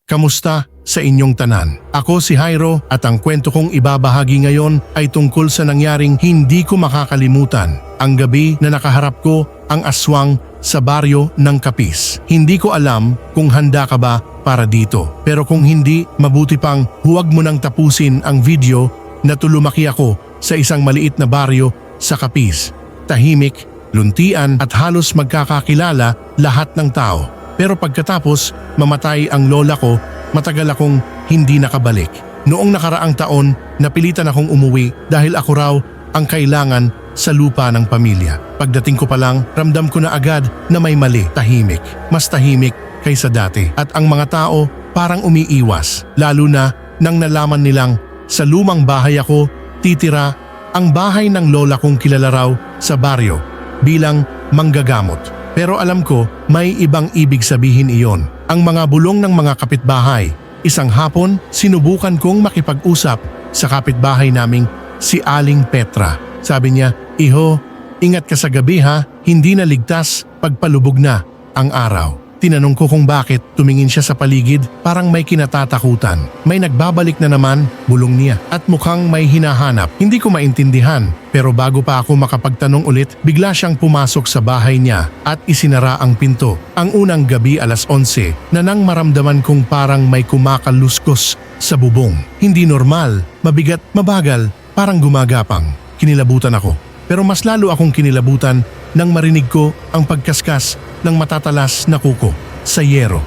Kamusta sa inyong tanan? Ako si Jairo at ang kwento kong ibabahagi ngayon ay tungkol sa nangyaring hindi ko makakalimutan. Ang gabi na nakaharap ko ang aswang sa baryo ng Capiz. Hindi ko alam kung handa ka ba para dito. Pero kung hindi, mabuti pang huwag mo nang tapusin ang video na tulumaki ako sa isang maliit na baryo sa Capiz. Tahimik, luntian at halos magkakakilala lahat ng tao. Pero pagkatapos mamatay ang lola ko, matagal akong hindi nakabalik. Noong nakaraang taon, napilitan akong umuwi dahil ako raw ang kailangan sa lupa ng pamilya. Pagdating ko pa lang, ramdam ko na agad na may mali. Tahimik, mas tahimik kaysa dati. At ang mga tao parang umiiwas, lalo na nang nalaman nilang sa lumang bahay ako titira, ang bahay ng lola kong kilala raw sa baryo bilang manggagamot. Pero alam ko, may ibang ibig sabihin iyon. Ang mga bulong ng mga kapitbahay. Isang hapon, sinubukan kong makipag-usap sa kapitbahay naming si Aling Petra. Sabi niya, "Iho, ingat ka sa gabi ha, hindi na ligtas pagpalubog na ang araw." Tinanong ko kung bakit, tumingin siya sa paligid, parang may kinatatakutan. May nagbabalik na naman, bulong niya, at mukhang may hinahanap. Hindi ko maintindihan, pero bago pa ako makapagtanong ulit, bigla siyang pumasok sa bahay niya at isinara ang pinto. Ang unang gabi 11:00 na nang maramdaman kong parang may kumakaluskos sa bubong. Hindi normal, mabigat, mabagal, parang gumagapang. Kinilabutan ako. Pero mas lalo akong kinilabutan nang marinig ko ang pagkaskas ng matatalas na kuko sa yero.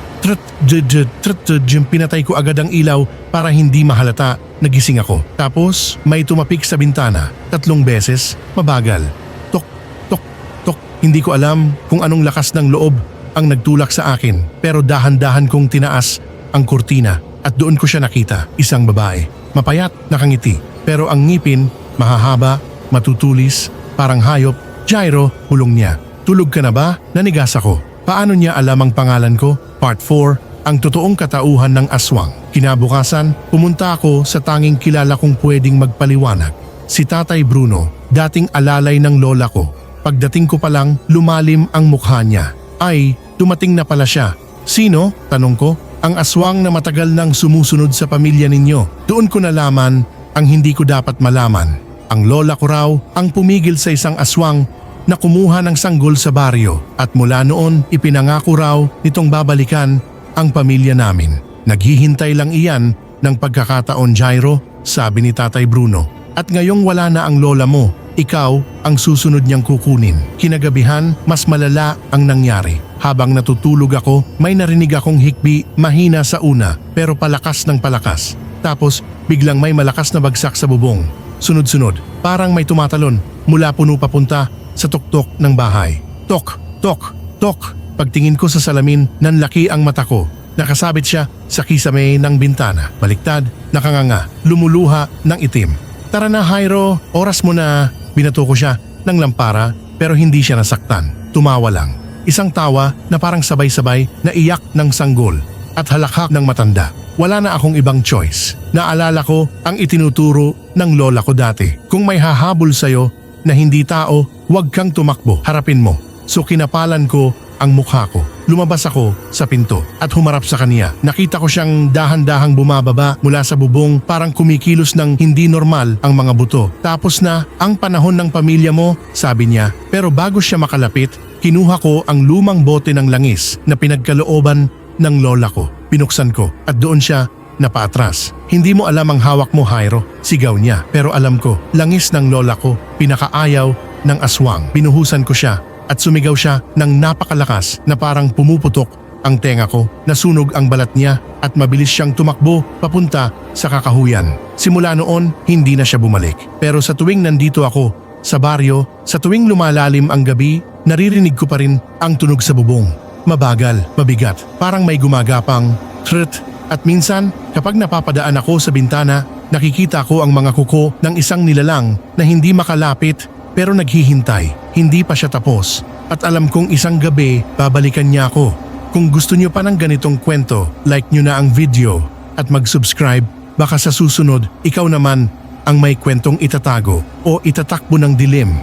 Pinatay ko agad ang ilaw para hindi mahalata, nagising ako. Tapos may tumapik sa bintana, 3 beses, mabagal. Tok, tok, tok. Hindi ko alam kung anong lakas ng loob ang nagtulak sa akin, pero dahan-dahan kong tinaas ang kurtina at doon ko siya nakita, isang babae. Mapayat, nakangiti, pero ang ngipin mahahaba, matutulis, parang hayop. "Jairo," bulong niya. "Tulog ka na ba?" Nanigas ako. Paano niya alam ang pangalan ko? Part 4, ang totoong katauhan ng aswang. Kinabukasan, pumunta ako sa tanging kilala kong pwedeng magpaliwanag. Si Tatay Bruno, dating alalay ng lola ko. Pagdating ko pa lang, lumalim ang mukha niya. Ay, dumating na pala siya. "Sino?" tanong ko. "Ang aswang na matagal nang sumusunod sa pamilya ninyo." Doon ko nalaman ang hindi ko dapat malaman. Ang lola ko raw ang pumigil sa isang aswang na kumuha ng sanggol sa baryo at mula noon ipinangako raw nitong babalikan ang pamilya namin. "Naghihintay lang iyan ng pagkakataon, Jairo," sabi ni Tatay Bruno. "At ngayong wala na ang lola mo, ikaw ang susunod niyang kukunin." Kinagabihan, mas malala ang nangyari. Habang natutulog ako, may narinig akong hikbi, mahina sa una pero palakas ng palakas. Tapos biglang may malakas na bagsak sa bubong. Sunod-sunod, parang may tumatalon mula puno papunta sa tuktok ng bahay. Tok, tok, tok. Pagtingin ko sa salamin, nanlaki ang mata ko. Nakasabit siya sa kisame ng bintana. Baliktad, nakanganga, lumuluha ng itim. "Tara na, Jairo, oras mo na." Binato ko siya ng lampara pero hindi siya nasaktan. Tumawa lang. Isang tawa na parang sabay-sabay na iyak ng sanggol at halakhak ng matanda. Wala na akong ibang choice. Naalala ko ang itinuturo ng lola ko dati. Kung may hahabol sa'yo na hindi tao, huwag kang tumakbo, harapin mo. So kinapalan ko ang mukha ko. Lumabas ako sa pinto at humarap sa kanya. Nakita ko siyang dahan-dahang bumababa mula sa bubong, parang kumikilos ng hindi normal ang mga buto. "Tapos na ang panahon ng pamilya mo," sabi niya. Pero bago siya makalapit, kinuha ko ang lumang bote ng langis na pinagkalooban ng lola ko. Pinuksan ko at doon siya napaatras. "Hindi mo alam ang hawak mo, Jairo," sigaw niya. Pero alam ko, langis ng lola ko, pinakaayaw ng aswang. Binuhusan ko siya at sumigaw siya ng napakalakas na parang pumuputok ang tenga ko. Nasunog ang balat niya at mabilis siyang tumakbo papunta sa kakahuyan. Simula noon, hindi na siya bumalik. Pero sa tuwing nandito ako sa baryo, sa tuwing lumalalim ang gabi, naririnig ko pa rin ang tunog sa bubong. Mabagal, mabigat, parang may gumagapang tret. At minsan, kapag napapadaan ako sa bintana, nakikita ko ang mga kuko ng isang nilalang na hindi makalapit pero naghihintay. Hindi pa siya tapos. At alam kong isang gabi, babalikan niya ako. Kung gusto niyo pa ng ganitong kwento, like niyo na ang video at mag-subscribe. Baka sa susunod, ikaw naman ang may kwentong itatago o itatakbo ng dilim.